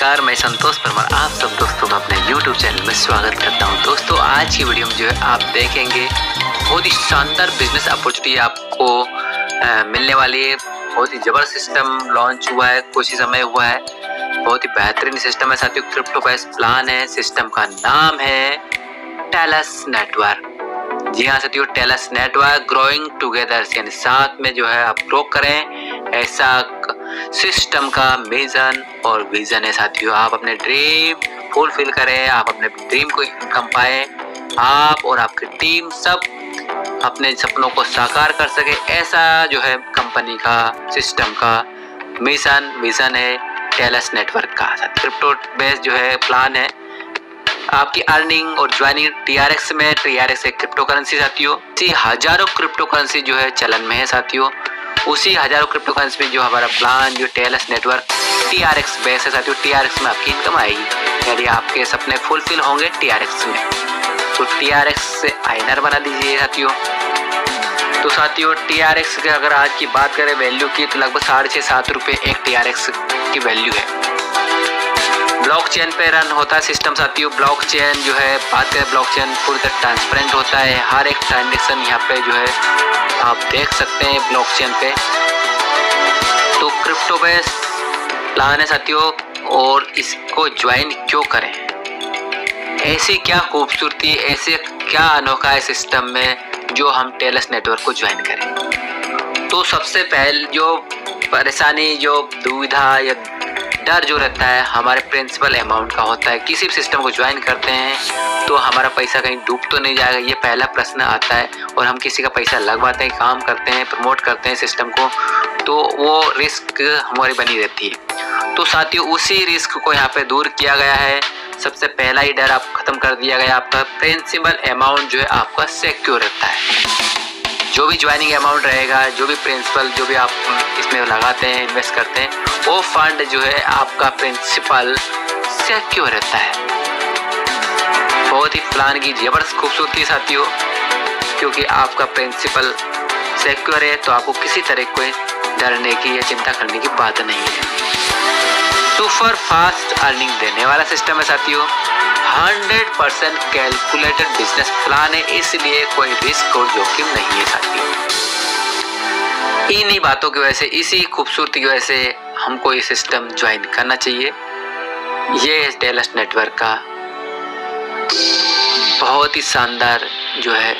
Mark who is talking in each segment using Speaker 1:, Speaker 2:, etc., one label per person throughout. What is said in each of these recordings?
Speaker 1: नमस्कार, मैं संतोष परमार आप सब दोस्तों का अपने YouTube चैनल में स्वागत करता हूं। दोस्तों आज की वीडियो में जो है आप देखेंगे बहुत ही शानदार बिजनेस अपॉर्चुनिटी आपको मिलने वाली है। बहुत ही जबरदस्त सिस्टम लॉन्च हुआ है, कुछ ही समय हुआ है। बहुत ही बेहतरीन सिस्टम है साथियों, क्रिप्टो बेस्ड प्लान है। सिस्टम का नाम है टेलस नेटवर्क। जी हाँ साथियों, टेलस नेटवर्क ग्रोइंग टुगेदर, यानी साथ में जो है आप ग्रो करें, ऐसा सिस्टम का मिशन और विजन है साथियों। आप अपने ड्रीम फुलफिल करें, आप अपने ड्रीम को इनकम पाए, आप और आपकी टीम सब अपने सपनों को साकार कर सके, ऐसा जो है कंपनी का सिस्टम का मिशन विजन है टेलस नेटवर्क का। क्रिप्टो बेस्ड जो है प्लान है। आपकी अर्निंग और ज्वाइनिंग TRX में, TRX एक क्रिप्टो करेंसी साथियों। इसी हजारों क्रिप्टो करेंसी जो है चलन में है साथियों। उसी हजारों क्रिप्टो करेंसी में जो हमारा प्लान जो टेलस नेटवर्क TRX बेस है साथियों। TRX में आपकी इनकम आएगी, यदि आपके सपने फुलफिल होंगे TRX में, तो TRX से आइनर बना दीजिए साथियों। तो साथियों TRX की अगर आज की बात करें वैल्यू की, तो लगभग 6.5-7 रुपये एक TRX की वैल्यू है। ब्लॉकचेन पे रन होता है सिस्टम साथियों। ब्लॉकचेन जो है, बात करें ब्लॉकचेन पूरी तरह ट्रांसपेरेंट होता है। हर एक ट्रांजेक्शन यहाँ पे जो है आप देख सकते हैं ब्लॉकचेन पे। तो क्रिप्टो बेस प्लान है साथियों, और इसको ज्वाइन क्यों करें? ऐसी क्या खूबसूरती, ऐसे क्या अनोखा है सिस्टम में जो हम टेलस नेटवर्क को ज्वाइन करें? तो सबसे पहले जो परेशानी, जो दुविधा या डर जो रहता है हमारे प्रिंसिपल अमाउंट का होता है। किसी भी सिस्टम को ज्वाइन करते हैं तो हमारा पैसा कहीं डूब तो नहीं जाएगा, ये पहला प्रश्न आता है। और हम किसी का पैसा लगवाते हैं, काम करते हैं, प्रमोट करते हैं सिस्टम को, तो वो रिस्क हमारी बनी रहती है। तो साथियों उसी रिस्क को यहाँ पे दूर किया गया है। सबसे पहला ही डर आप खत्म कर दिया गया। आपका प्रिंसिपल अमाउंट जो है आपका सिक्योर रहता है। जो भी ज्वाइनिंग अमाउंट रहेगा, जो भी प्रिंसिपल जो भी आप इसमें लगाते हैं, इन्वेस्ट करते हैं, वो फंड जो है आपका प्रिंसिपल सिक्योर रहता है। बहुत ही प्लान की जबरदस्त खूबसूरती साथियों, क्योंकि आपका प्रिंसिपल सिक्योर है तो आपको किसी तरह कोई डरने की या चिंता करने की बात नहीं है। सुपर फास्ट अर्निंग देने वाला सिस्टम है साथियों। 100% कैलकुलेटेड बिजनेस प्लान है, इसलिए कोई रिस्क और जोखिम नहीं है साथियों। इन्हीं बातों की वजह से, इसी खूबसूरती की वजह से हमको ये सिस्टम ज्वाइन करना चाहिए। ये टेलस नेटवर्क का बहुत ही शानदार जो है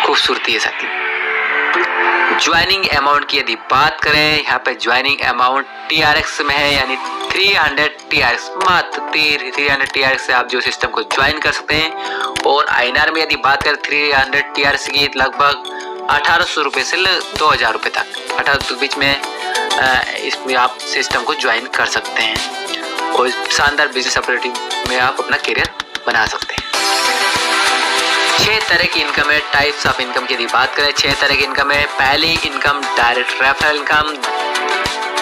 Speaker 1: खूबसूरती है साथियों। ज्वाइनिंग अमाउंट की यदि बात करें, यहाँ पे ज्वाइनिंग अमाउंट TRX में है, यानी 300 TRX, मात्र 300 TRX से आप जो सिस्टम को ज्वाइन कर सकते हैं। और INR में यदि बात करें 300 TRX की लगभग 1800 रुपये से 2000 रुपये तक, 1800 के बीच में इसमें आप सिस्टम को ज्वाइन कर सकते हैं और शानदार बिजनेस अपॉर्चुनिटी में आप अपना करियर बना सकते हैं। 6 तरह की इनकम है। टाइप्स ऑफ इनकम की यदि बात करें, 6 तरह की इनकम है। पहली इनकम डायरेक्ट रेफरल इनकम,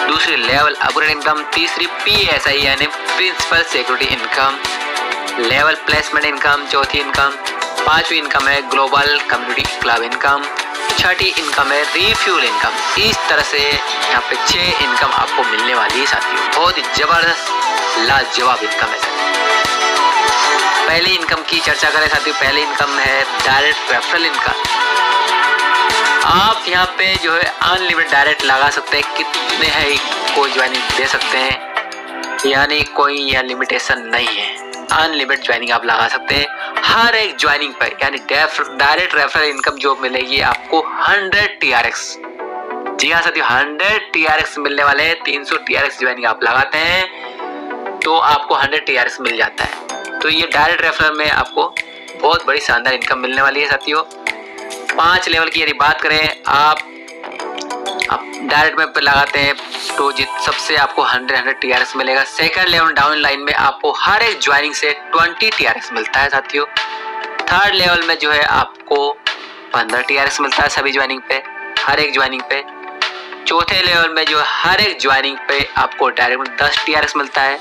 Speaker 1: दूसरी लेवल अपग्रेड इनकम, तीसरी PSI यानी principal security income, level placement income, चौथी इनकम, पांचवी इनकम है ग्लोबल कम्युनिटी क्लब इनकम, छठी इनकम है रिफ्यूल इनकम। इस तरह से यहाँ पे 6 इनकम आपको मिलने वाली है साथियों। बहुत ही जबरदस्त लाजवाब इनकम है। पहली इनकम की चर्चा करें साथियों, पहली इनकम है डायरेक्ट रेफरल इनकम। आप यहाँ पे जो है अनलिमिटेड डायरेक्ट लगा सकते हैं, कितने हैं कोई ज्वाइनिंग दे सकते हैं, यानी कोई यहाँ लिमिटेशन नहीं है। अनलिमिटेड ज्वाइनिंग आप लगा सकते हैं हर एक ज्वाइनिंग पर, यानी डायरेक्ट रेफरल इनकम जो मिलेगी आपको 100 TRX। जी हाँ साथियों, 100 TRX मिलने वाले हैं। 300 TRX ज्वाइनिंग आप लगाते हैं तो आपको 100 TRX मिल जाता है। तो ये डायरेक्ट रेफरल में आपको बहुत बड़ी शानदार इनकम मिलने वाली है साथियों। 5 लेवल की यदि बात करें, आप डायरेक्ट में लगाते हैं तो सबसे आपको 100 TRX मिलेगा। सेकंड लेवल डाउन लाइन में आपको हर एक ज्वाइनिंग से 20 TRX मिलता है साथियों। थर्ड लेवल में जो है आपको 15 TRX मिलता है सभी ज्वाइनिंग पे, हर एक ज्वाइनिंग पे। चौथे लेवल में जो हर एक ज्वाइनिंग पे आपको डायरेक्ट 10 TRX मिलता है।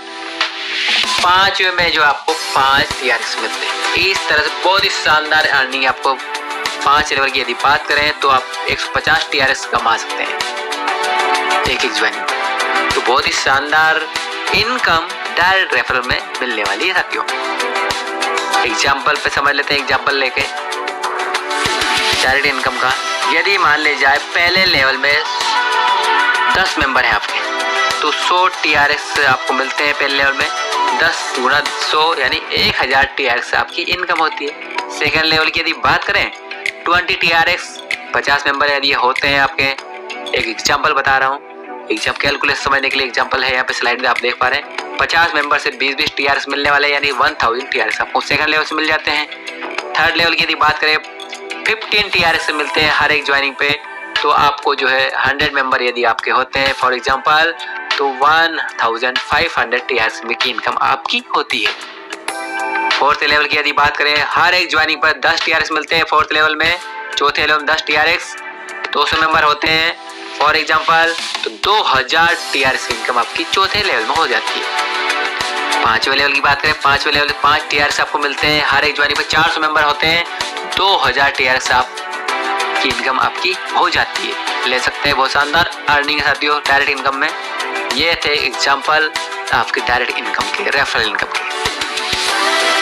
Speaker 1: पांचवे में जो आपको 5 TRX मिलते हैं। इस तरह से बहुत ही शानदार अर्निंग आपको 5 लेवल की यदि बात करें तो आप 150 TRX कमा सकते हैं एक ज्वाइनिंग। तो बहुत ही शानदार इनकम डायरेक्ट रेफरल में मिलने वाली है साथियों। एग्जाम्पल पे समझ लेते हैं, एग्जाम्पल लेके डायरेक्ट इनकम का। यदि मान ले जाए पहले लेवल में 10 मेंबर है आपके, तो 100 TRX आपको मिलते हैं पहले लेवल में। 10 गुणा 100 यानी 1000 TRX आपकी इनकम होती है। सेकेंड लेवल की यदि बात करें 20 TRX, 50 मेंबर यदि होते हैं आपके। एक एग्जाम्पल बता रहा हूँ, एग्जाम कैलकुलेट समझने के लिए एग्जाम्पल है यहाँ पे स्लाइड में आप देख पा रहे हैं। 50 मेंबर से 20-20 TRX मिलने वाले यानी 1000 TRX आपको सेकंड लेवल से मिल जाते हैं। थर्ड लेवल की यदि बात करें 15 TRX से मिलते हैं हर एक ज्वाइनिंग पे। तो आपको जो है 100 मेंबर यदि आपके होते हैं फॉर एग्जांपल, तो 1500 TRX की इनकम आपकी होती है। फोर्थ लेवल की यदि बात करें हर एक ज्वाइनिंग पर 10 TRX मिलते हैं फोर्थ लेवल में। चौथे लेवल में 10 TRX, 200 मेंबर होते हैं फॉर एग्जांपल, तो 2000 TRX इनकम आपकी चौथे लेवल में हो जाती है। पांचवें लेवल की बात करें, पांचवें लेवल में 5 TRX आपको मिलते हैं हर एक ज्वाइनिंग पर। 400 मेंबर होते हैं, 2000 TRX आपकी इनकम आपकी हो जाती है। ले सकते हैं, बहुत शानदार अर्निंग है साथियों डायरेक्ट इनकम में। ये थे एग्जांपल आपके डायरेक्ट इनकम के, रेफरल इनकम के।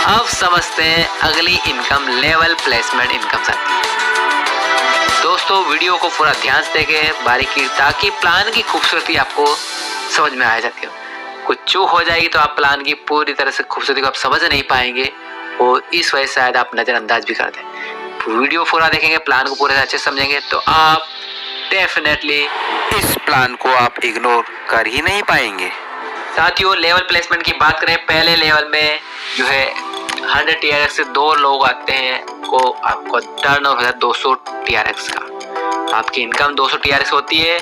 Speaker 1: अब समझते हैं अगली इनकम, लेवल प्लेसमेंट इनकम साथियों। दोस्तों वीडियो को पूरा ध्यान से देखें बारीकी, ताकि प्लान की खूबसूरती आपको समझ में आ जाती हो। कुछ चूक हो जाएगी तो आप प्लान की पूरी तरह से खूबसूरती को आप समझ नहीं पाएंगे, और इस वजह से शायद आप नजरअंदाज भी कर दें। वीडियो पूरा देखेंगे, प्लान को पूरे अच्छे से समझेंगे, तो आप डेफिनेटली इस प्लान को आप इग्नोर कर ही नहीं पाएंगे। साथियों लेवल प्लेसमेंट की बात करें, पहले लेवल में जो है 100 TRX से 2 लोग आते हैं, को आपको टर्न ओवर 200 TRX का आपकी इनकम 200 TRX होती है।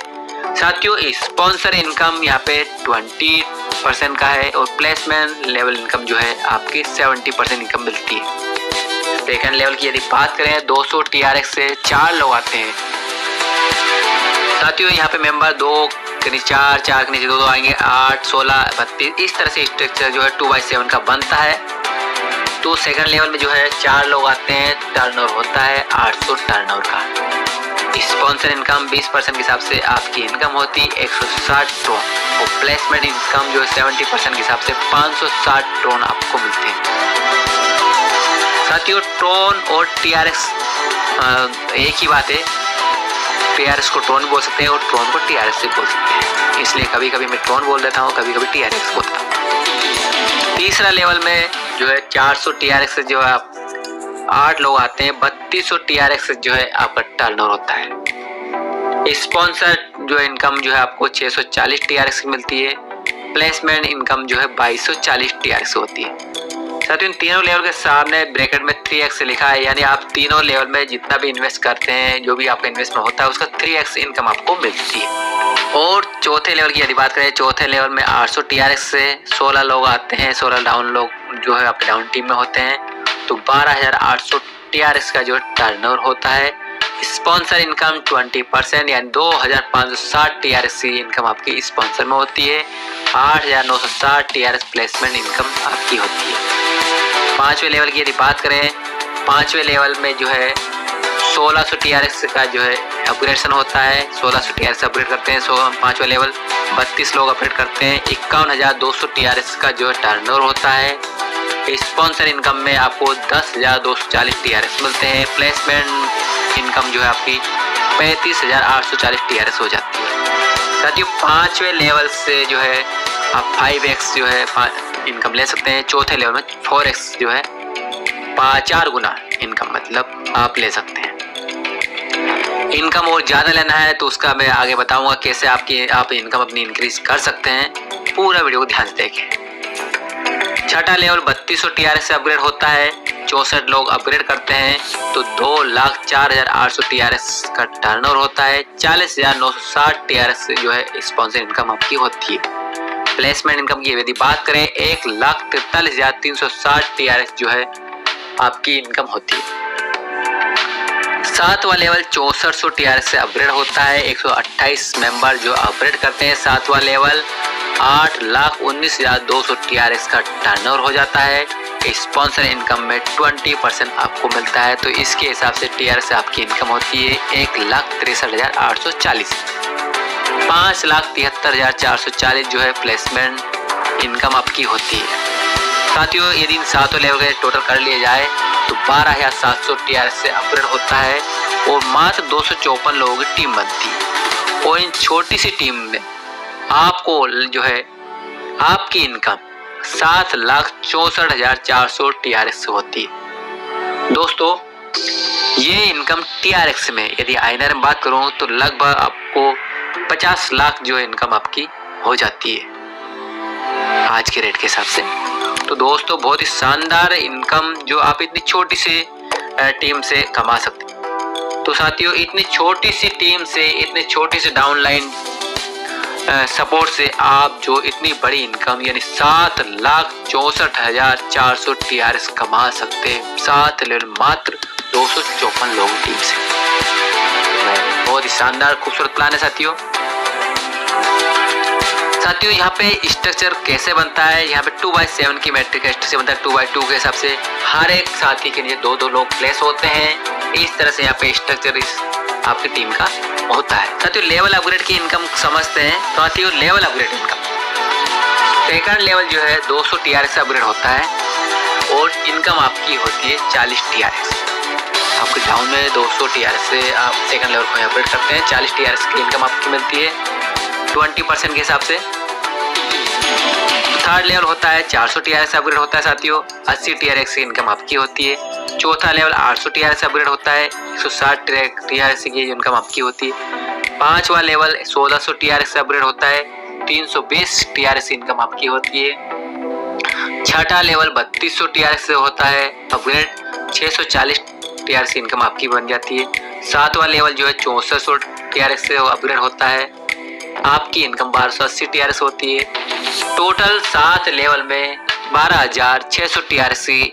Speaker 1: साथियों स्पॉन्सर इनकम यहाँ पे 20% का है, और प्लेसमेंट लेवल इनकम जो है आपकी 70% इनकम मिलती है। सेकेंड लेवल की यदि बात करें 200 TRX से 4 लोग आते हैं। साथियों यहाँ पे मेंबर 2 के नीचे 4, 4 के नीचे 2 आएंगे, 8, 16, 32, इस तरह से स्ट्रक्चर जो है 2/7 का बनता है। तो सेकंड लेवल में जो है 4 लोग आते हैं, टर्नओवर होता है 800 टर्नओवर का। स्पॉन्सर इनकम 20% के हिसाब से आपकी इनकम होती है 160 ट्रोन, और प्लेसमेंट इनकम जो है 70% के हिसाब से 560 ट्रोन आपको मिलते हैं। साथियों ट्रोन और TRX एक ही बात है। TRX को ट्रोन बोल सकते हैं और ट्रोन को TRX से बोल सकते हैं, इसलिए कभी कभी मैं ट्रोन बोल देता हूँ, कभी कभी TRX बोलता हूँ। तीसरा लेवल में जो है 400 TRX से जो है 8 लोग आते हैं, 3200 TRX से जो है आपका टर्नओवर होता है। स्पॉन्सर जो इनकम जो है आपको 640 TRX मिलती है। प्लेसमेंट इनकम जो है 2240 TRX होती है। साथियों इन तीनों लेवल के सामने ब्रैकेट में 3x लिखा है, यानी आप तीनों लेवल में जितना भी इन्वेस्ट करते हैं, जो भी आपका इन्वेस्टमेंट होता है उसका 3x इनकम आपको मिलती है। और चौथे लेवल की यदि बात करें, चौथे लेवल में 800 TRX से 16 लोग आते हैं, 16 डाउन लोग जो है आपके डाउन टीम में होते हैं, तो 12800 TRX का जो टर्नओवर होता है। स्पॉन्सर इनकम 20% यानी 2560 TRX की इनकम आपकी स्पॉन्सर में होती है। 8960 TRX प्लेसमेंट इनकम आपकी होती है। पांचवें लेवल की यदि बात करें, पांचवें लेवल में जो है 1600 TRX का जो है अपग्रेडेशन होता है। 1600 TRX अपग्रेड करते हैं पांचवें लेवल, 32 लोग अपग्रेड करते हैं। 51200 TRX का जो है टर्नओवर होता है। स्पॉन्सर इनकम में आपको 10,240 TRX मिलते हैं। प्लेसमेंट इनकम जो है आपकी 35,840 TRX हो जाती है। साथियों पांचवें लेवल से जो है आप 5x जो है इनकम ले सकते हैं। चौथे लेवल में 4x जो है 4 गुना इनकम मतलब आप ले सकते हैं। इनकम और ज़्यादा लेना है तो उसका मैं आगे बताऊंगा कैसे आप इनकम अपनी इंक्रीज कर सकते हैं। पूरा वीडियो को ध्यान से देखें। छठा लेवल 3200 TRX से अपग्रेड होता है। 64 लोग अपग्रेड करते हैं तो 2,04,800 TRX का टर्नओवर होता है। 40,960 TRX जो है स्पॉन्सर इनकम आपकी होती है। प्लेसमेंट इनकम की यदि बात करें 1,43,360 TRX जो है आपकी इनकम होती है। सातवां लेवल 6400 TRX से अपग्रेड होता है। 128 मेंबर जो अपग्रेड करते हैं सातवां लेवल। 8,19,200 TRX का टर्नओवर हो जाता है। स्पॉन्सर इनकम में 20% आपको मिलता है, तो इसके हिसाब से TRX आपकी इनकम होती है 1,63,840। 5,73,440 जो है प्लेसमेंट इनकम आपकी होती है। साथियों यदि इन सातों लेवल के टोटल कर लिए जाए तो 12,700 TRS से अपग्रेड होता है और मात्र 254 लोगों की टीम बनती है। और इन छोटी सी टीम में आपको जो है आपकी इनकम 7,64,400 TRS होती है। दोस्तों ये इनकम TRX में, यदि INR में बात करूं तो लगभग आपको 50 लाख जो इनकम आपकी हो जाती है आज के रेट के हिसाब से। तो दोस्तों बहुत ही शानदार इनकम जो आप इतनी छोटी सी टीम से कमा सकते हैं। तो साथियों इतनी छोटी सी टीम से, इतने छोटे से डाउनलाइन सपोर्ट से आप जो इतनी बड़ी इनकम यानी 7,64,400 TRS कमा सकते हैं 7 लेवल मात्र 254 लोगों टीम से। बहुत ही शानदार खूबसूरत प्लान है साथियों। साथियों यहाँ पे स्ट्रक्चर कैसे बनता है, यहाँ पे 2/7 की मैट्रिक स्ट्रक्चर बनता है। 2/2 के हिसाब से हर एक साथी के लिए 2-2 लोग प्लेस होते हैं। इस तरह से यहाँ पे स्ट्रक्चर आपकी टीम का होता है। साथियों लेवल अपग्रेड की इनकम समझते हैं। साथियों level upgrade income second level जो है 200 TRS से अपग्रेड होता है और इनकम आपकी होती है 40 TRS। आपके डाउन में 200 TRS से आप सेकंड लेवल को अपग्रेड करते हैं, 40 TRS की इनकम आपकी मिलती है 20% के हिसाब से। थर्ड लेवल होता है 400 TRS से अपग्रेड होता है साथियों, 80 TRS की इनकम आपकी होती है। चौथा लेवल 800 TRS से अपग्रेड होता है, 160 TRS की इनकम आपकी होती है। पांचवा लेवल 1600 TRS से अपग्रेड होता है, 320 TRS इनकम आपकी होती है। छठा लेवल 3200 TRS से होता है अपग्रेड, 640 TRS इनकम आपकी बन जाती है। सातवां लेवल जो है 6400 TRS से अपग्रेड होता है, आपकी इनकम 1280 TRS होती है। टोटल 7 लेवल में 12,600 TRS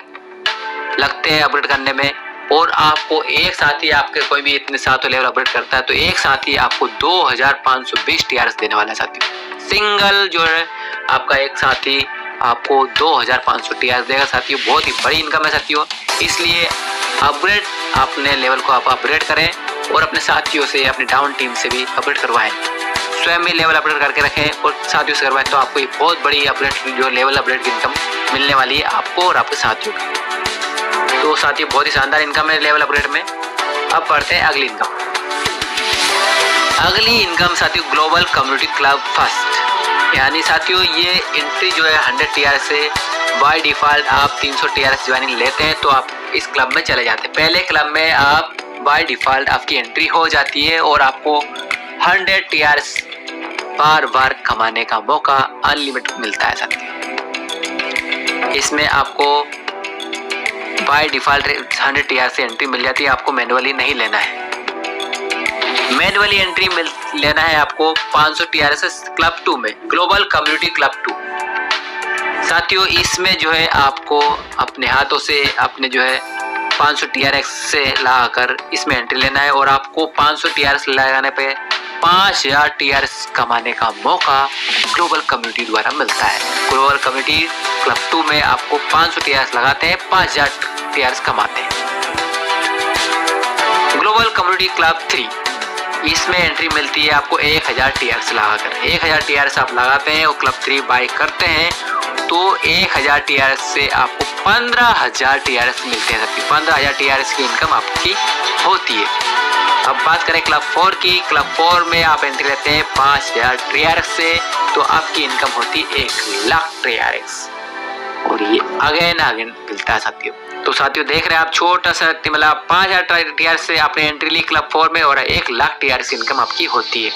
Speaker 1: लगते हैं अपग्रेड करने में। और आपको एक साथी आपके कोई भी इतने 7 लेवल अपग्रेड करता है तो एक साथी आपको 2,520 TRS देने वाला है साथियों। सिंगल जो है आपका एक साथी आपको 2,500 TRS देगा साथियों। बहुत ही बड़ी इनकम है साथियों। इसलिए अपग्रेड अपने लेवल को आप अपग्रेड करें और अपने साथियों से, अपनी डाउन टीम से भी अपग्रेड करवाएं। स्वयं भी लेवल अपग्रेड करके रखें और साथियों से करवाएं तो आपको एक बहुत बड़ी अपग्रेड जो लेवल अपग्रेड की इनकम मिलने वाली है आपको और आपके साथियों को। तो साथियों बहुत ही शानदार इनकम है लेवल अपग्रेड में। अब बढ़ते हैं अगली इनकम। अगली इनकम साथियों ग्लोबल कम्युनिटी क्लब फर्स्ट, यानी साथियों ये एंट्री जो है 100 TRS से बाय डिफॉल्ट आप 300 TRS ज्वाइनिंग लेते हैं तो आप इस क्लब में चले जाते हैं। पहले क्लब में आप बाय डिफॉल्ट आपकी एंट्री हो जाती है और आपको 100 TRS बार बार कमाने का मौका अनलिमिटेड मिलता है साथियों। इसमें आपको बाय डिफॉल्ट 100 TRS से एंट्री मिल जाती है, आपको मैनुअली नहीं लेना है। मैनुअली एंट्री लेना है आपको 500 TRS क्लब 2 में, ग्लोबल कम्युनिटी क्लब 2। साथियों इसमें जो है आपको अपने हाथों से अपने जो है 500 TRS से लगाकर इसमें एंट्री लेना है और आपको 500 TRS लगाने पे 5,000 TRS कमाने का मौका ग्लोबल कम्युनिटी द्वारा मिलता है। ग्लोबल कम्युनिटी क्लब 2 में आपको 500 TRS लगाते हैं, 5,000 TRS कमाते हैं। ग्लोबल कम्युनिटी क्लब 3 इसमें एंट्री मिलती है आपको 1000 TRS लगाकर। 1000 TRS आप लगाते हैं और क्लब 3 बाय करते हैं तो 1000 TRS से आपको 15,000 TRS मिलते हैं। 15,000 TRS की इनकम आपकी होती है। अब बात करें क्लब 4 की। क्लब 4 में आप एंट्री लेते हैं 5,000 TRS से तो आपकी इनकम होती है 1,00,000 TRS और ये अगेन मिलता है साथियों। तो साथियों देख रहे हैं आप छोटा सा मतलब 5,000 TRS से आपने एंट्री ली क्लब 4 में और 1,00,000 TRS इनकम आपकी होती है।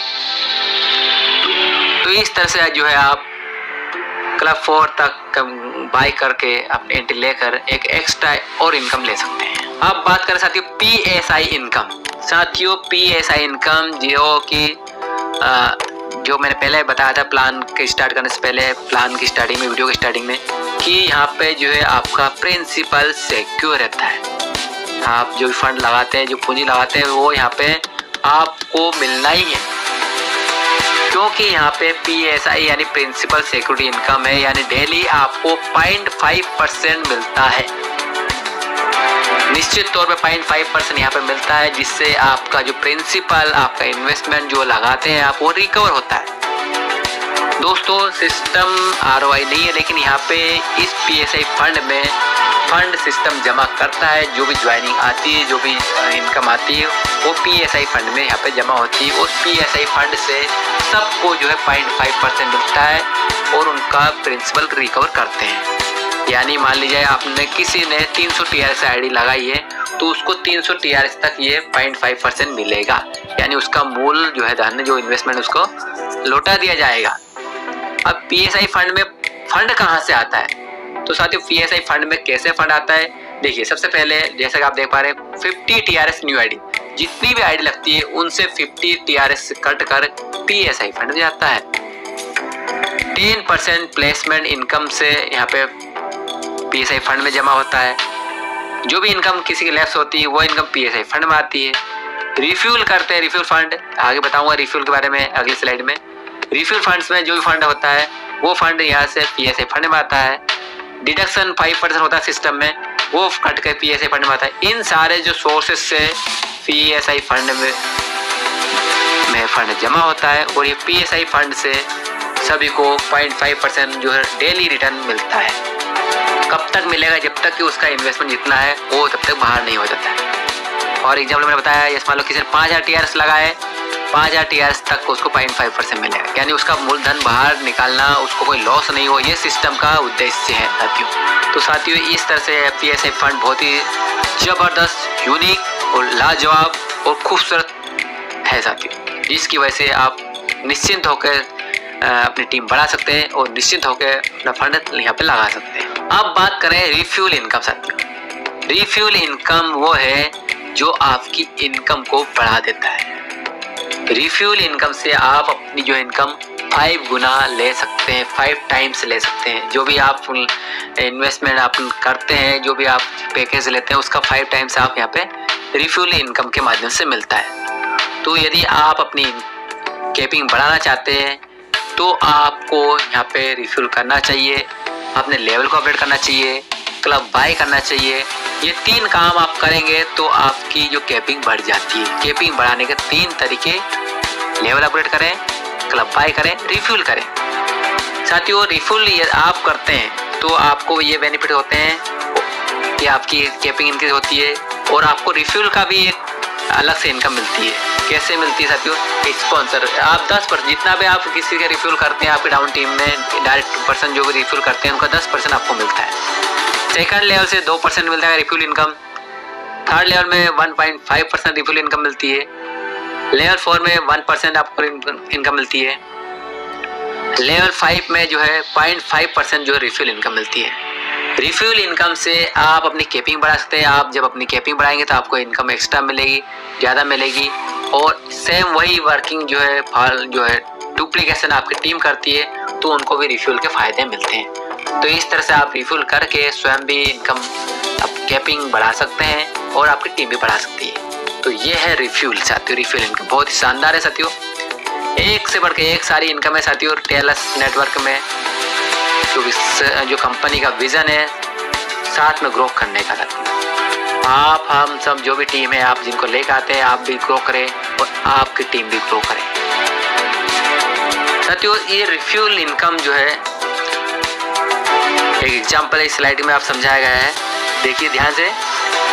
Speaker 1: तो इस तरह से जो है आप क्लब 4 तक बाय करके अपनी एंट्री लेकर एक एक्स्ट्रा और इनकम ले सकते हैं। अब बात करें साथियों PSI इनकम। साथियों PSI इनकम जो कि जो मैंने पहले बताया था प्लान के स्टार्ट करने से पहले, प्लान की स्टार्टिंग में, वीडियो की स्टार्टिंग में, कि यहाँ पे जो है आपका प्रिंसिपल सिक्योर रहता है। आप जो फंड लगाते हैं, जो पूंजी लगाते हैं वो यहाँ पे आपको मिलना ही है, क्योंकि यहाँ पे PSI यानी प्रिंसिपल सिक्योरिटी इनकम है, यानी डेली आपको 0.5% मिलता है। निश्चित तौर पे 0.5% यहाँ पे मिलता है, जिससे आपका जो प्रिंसिपल, आपका इन्वेस्टमेंट जो लगाते हैं आप वो रिकवर होता है। दोस्तों सिस्टम ROI नहीं है, लेकिन यहाँ पे इस PSI फंड में फंड सिस्टम जमा करता है। जो भी ज्वाइनिंग आती है, जो भी इनकम आती है, वो PSI फंड में यहाँ पे जमा होती है। उस PSI फंड से सबको जो है 0.5% मिलता है और उनका प्रिंसिपल रिकवर करते हैं। यानी मान लीजिए आपने किसी ने 300 TRS ID लगाई है, तो उसको 300 TRS तक ये 0.5% मिलेगा। यानी उसका मूल जो है धन, जो इन्वेस्टमेंट, उसको लौटा दिया जाएगा। अब PSI फंड में फंड कहाँ से आता है? तो साथियों PSI फंड में कैसे फंड आता है, देखिए सबसे पहले जैसा कि आप देख पा रहे हैं 50 TRS न्यू ID, जितनी भी ID लगती है उनसे 50 TRS कट कर PSI फंड में जाता है। 10% प्लेसमेंट इनकम से यहाँ पे PSI फंड में जमा होता है। जो भी इनकम किसी की लेस होती है वो इनकम PSI फंड में आती है। रिफ्यूल करते हैं, रिफ्यूल फंड आगे बताऊंगा रिफ्यूल के बारे में अगली स्लाइड में। रिफ्यूल फंड्स में जो भी फंड होता है वो फंड यहाँ से PSI फंड में आता है। डिडक्शन 5% होता है सिस्टम में, वो कट कर PSI फंड में आता है। इन सारे जो सोर्सेस से PSI फंड में फंड जमा होता है और ये PSI फंड से सभी को 0.5% जो है डेली रिटर्न मिलता है। कब तक मिलेगा? जब तक कि उसका इन्वेस्टमेंट जितना है वो तब तक बाहर नहीं हो जाता है। और एग्जाम्पल मैंने बताया, जैसे मान लो किसी ने 5000 TRS लगाए, 5000 TRS तक उसको 0.5% मिलेगा। यानी उसका मूलधन बाहर निकालना, उसको कोई लॉस नहीं हो, ये सिस्टम का उद्देश्य है साथियों। तो साथियों इस तरह से PSI फंड बहुत ही ज़बरदस्त, यूनिक और लाजवाब और खूबसूरत है साथियों, जिसकी वजह से आप निश्चिंत होकर अपनी टीम बढ़ा सकते हैं और निश्चित होकर अपना फंड यहाँ पे लगा सकते हैं। अब बात करें रिफ्यूल इनकम साथियों। रिफ्यूल इनकम वो है जो आपकी इनकम को बढ़ा देता है। रिफ्यूल इनकम से आप अपनी जो इनकम 5 गुना ले सकते हैं, 5 टाइम्स ले सकते हैं। जो भी आप इन्वेस्टमेंट आप करते हैं, जो भी आप पैकेज लेते हैं, उसका 5 टाइम्स आप यहाँ पे रिफ्यूल इनकम के माध्यम से मिलता है। तो यदि आप अपनी कैपिंग बढ़ाना चाहते हैं तो आपको यहाँ पे रिफ्यूल करना चाहिए, अपने लेवल को अपडेट करना चाहिए, क्लब बाय करना चाहिए। ये 3 काम आप करेंगे तो आपकी जो कैपिंग बढ़ जाती है। कैपिंग बढ़ाने के 3 तरीके, लेवल अपडेट करें, क्लब बाय करें, रिफ्यूल करें। साथियों रिफ्यूल आप करते हैं तो आपको ये बेनिफिट होते हैं कि आपकी कैपिंग इंक्रीज होती है और आपको रिफ्यूल का भी एक अलग से इनकम मिलती है। कैसे मिलती है साथियों? स्पॉन्सर आप 10% जितना भी आप किसी का रिफ्यूल करते हैं, आपकी डाउन टीम में डायरेक्ट पर्सन जो भी रिफ्यूल करते हैं उनका 10% आपको मिलता है। सेकंड लेवल से 2% मिलता है रिफ्यूल इनकम। थर्ड लेवल में 1.5% रिफ्यूल इनकम मिलती है। लेवल 4 में 1% आपको इनकम मिलती है। लेवल 5 में जो है 0.5% जो रिफ्यूल इनकम मिलती है। रिफ्यूल इनकम से आप अपनी कैपिंग बढ़ा सकते हैं। आप जब अपनी कैपिंग बढ़ाएंगे तो आपको इनकम एक्स्ट्रा मिलेगी, ज़्यादा मिलेगी। और सेम वही वर्किंग जो है डुप्लीकेशन आपकी टीम करती है तो उनको भी रिफ्यूल के फ़ायदे मिलते हैं। तो इस तरह से आप रिफ्यूल करके स्वयं भी इनकम आप कैपिंग बढ़ा सकते हैं और आपकी टीम भी बढ़ा सकती है। तो ये है रिफ्यूल साथियों। रिफ्यूल इनकम बहुत ही शानदार है साथियों, एक से बढ़ के एक सारी इनकम है साथियों। टेलस नेटवर्क में जो कंपनी का विजन है साथ में ग्रो करने का साथियों। आप हम सब जो भी टीम है, आप जिनको लेकर आते हैं, आप भी ग्रो करें और आपकी टीम भी ग्रो करे साथियों। ये रिफ्यूल इनकम जो है एक एग्जांपल इस स्लाइड में आप समझाया गया है, देखिए ध्यान से।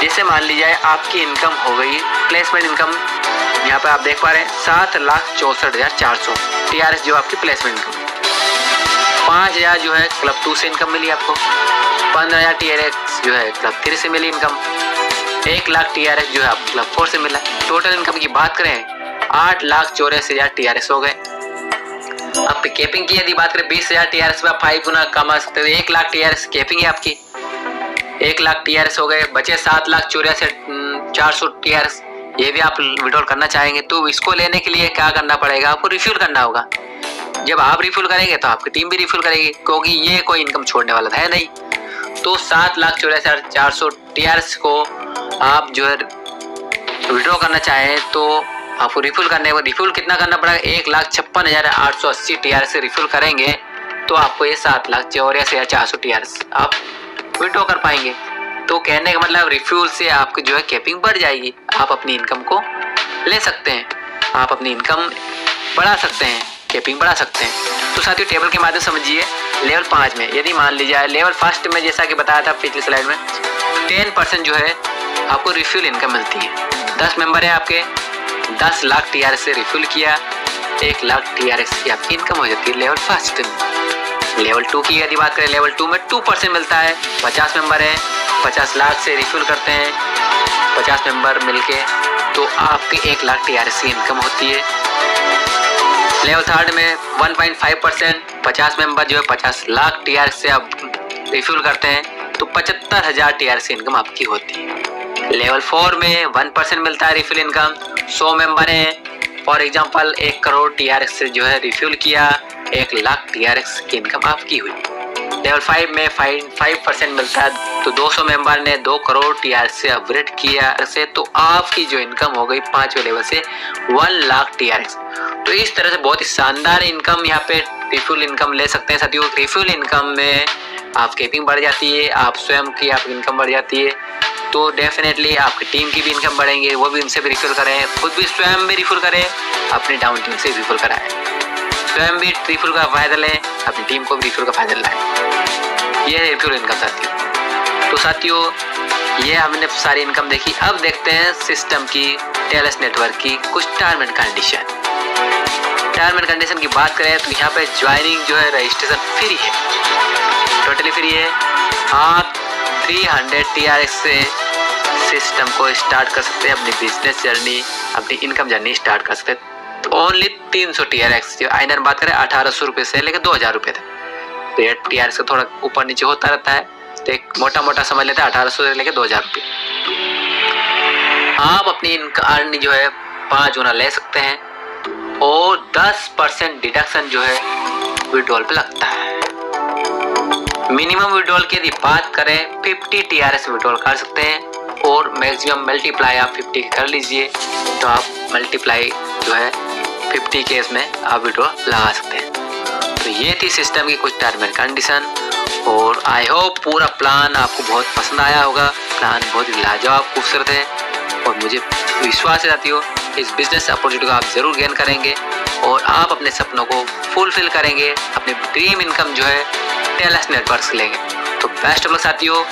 Speaker 1: जैसे मान लीजिए आपकी इनकम हो गई प्लेसमेंट इनकम, यहाँ पे आप देख पा रहे हैं 7,64,400 TRS जो आपकी प्लेसमेंट इनकम। 5,000 जो है क्लब 2 से इनकम मिली आपको। 15,000 TRS जो है क्लब 3 से मिली इनकम। 1,00,000 TRS जो है आपको क्लब 4 से मिला। टोटल इनकम की बात करें 8,84,000 TRS हो गए। अब कैपिंग की यदि बात करें 20,000 TRS में आप 5 गुना कमा सकते हो। 1,00,000 TRS कैपिंग है आपकी, 1,00,000 TRS हो गए। बचे 7,84,400 TRS, ये भी आप विड्रॉल करना चाहेंगे तो इसको लेने के लिए क्या करना पड़ेगा? आपको रिफ्यूल करना होगा। जब आप रिफ्यूल करेंगे तो आपकी टीम भी रिफ्यूल करेगी, क्योंकि ये कोई इनकम छोड़ने वाला है नहीं। तो 7,84,400 TRS को आप जो है विड्रॉ करना चाहें तो आपको रिफ्यूल करने को रिफ्यूल कितना करना पड़ेगा? 1,56,880 TRS से रिफ्यूल करेंगे तो आपको ये 7,84,400 TRS आप विड्रॉ कर पाएंगे। तो कहने का मतलब रिफ्यूल से आपकी जो है कैपिंग बढ़ जाएगी, आप अपनी इनकम को ले सकते हैं, आप अपनी इनकम बढ़ा सकते हैं, कैपिंग बढ़ा सकते हैं। तो साथियों टेबल के माध्यम समझिए, लेवल 5 में यदि मान लीजिए लेवल फर्स्ट में जैसा कि बताया था पिछली स्लाइड में 10% जो है आपको रिफ्यूल इनकम मिलती है। 10 मेंबर है आपके, 10 लाख TRX से रिफ्यूल किया, 1 लाख TRX की आपकी इनकम हो जाती है लेवल फर्स्ट में। लेवल 2 की यदि बात करें, लेवल 2 में 2% मिलता है। 50 मेंबर है, 50 लाख से रिफ्यूल करते हैं 50 मेंबर मिलके, तो आपके 1 लाख TRX की इनकम होती है। लेवल थर्ड में 1.5%, 50 मेंबर जो है 50 लाख TRX से आप रिफ्यूल करते हैं तो 75,000 TRX इनकम आपकी होती है। लेवल 4 में 1% मिलता है रिफ्यूल इनकम। 100 मेंबर हैं, फॉर एग्जांपल 1 करोड़ TRX से जो है रिफ्यूल किया, 1 लाख TRX की इनकम आपकी हुई। लेवल 5 में 5% मिलता है, तो 200 मेंबर ने 2 करोड़ TRX से अपग्रेड किया से, तो आपकी जो इनकम हो गई 5वें लेवल से 1 लाख TRX। तो इस तरह से बहुत ही शानदार इनकम यहाँ पे रिफ्यूल इनकम ले सकते हैं साथियों। रिफ्यूल इनकम में आप केपिंग बढ़ जाती है, आप स्वयं की आपकी इनकम बढ़ जाती है, तो डेफिनेटली आपकी टीम की भी इनकम बढ़ेंगे, वो भी इनसे भी रिफ्यूल करें, खुद भी स्वयं भी रिफ्यूल करें, अपनी डाउन टीम से रिफ्यूल कराएं, स्वयं भी रिफ्यूल का फायदा लें, अपनी टीम को भी रिफ्यूल का फायदा लाएं। ये है रिफ्यूल इनकम साथियों। तो साथियों ये हमने सारी इनकम देखी। अब देखते हैं सिस्टम की, टेलस नेटवर्क की कुछ term and condition. Term and condition की बात करें तो यहाँ पे ज्वाइनिंग जो है रजिस्ट्रेशन फ्री है, टोटली फ्री है। आप 300 TRX से सिस्टम को स्टार्ट कर सकते हैं, अपनी बिजनेस जर्नी, अपनी इनकम जर्नी स्टार्ट कर सकते हैं। तो ओनली 300 TRX, जो आइनर बात करें 1800 रुपये से लेकर 2000 रुपये तक, तो ये TRX का थोड़ा ऊपर नीचे होता रहता है, तो एक मोटा मोटा समझ लेते हैं 1800 से लेकर 2000 रुपये। आप अपनी इनकम जो है 5 गुना ले सकते हैं और 10% डिडक्शन जो है विड्रॉल पे लगता है। मिनिमम विड्रॉल की यदि बात करें 50 TRX विड्रॉल कर सकते हैं और मैक्सिमम मल्टीप्लाई आप 50 कर लीजिए, तो आप मल्टीप्लाई जो है 50 के इसमें आप विड्रॉल लगा सकते हैं। तो ये थी सिस्टम की कुछ टर्म एंड कंडीशन, और आई होप पूरा प्लान आपको बहुत पसंद आया होगा। प्लान बहुत ही लाजवाब खूबसूरत है और मुझे विश्वास है साथियों इस बिजनेस अपॉर्चुनिटी को आप जरूर गेन करेंगे और आप अपने सपनों को फुलफिल करेंगे, अपनी ड्रीम इनकम जो है टेलस नेटवर्क से लेंगे। तो बेस्ट ऑफ लक साथियों,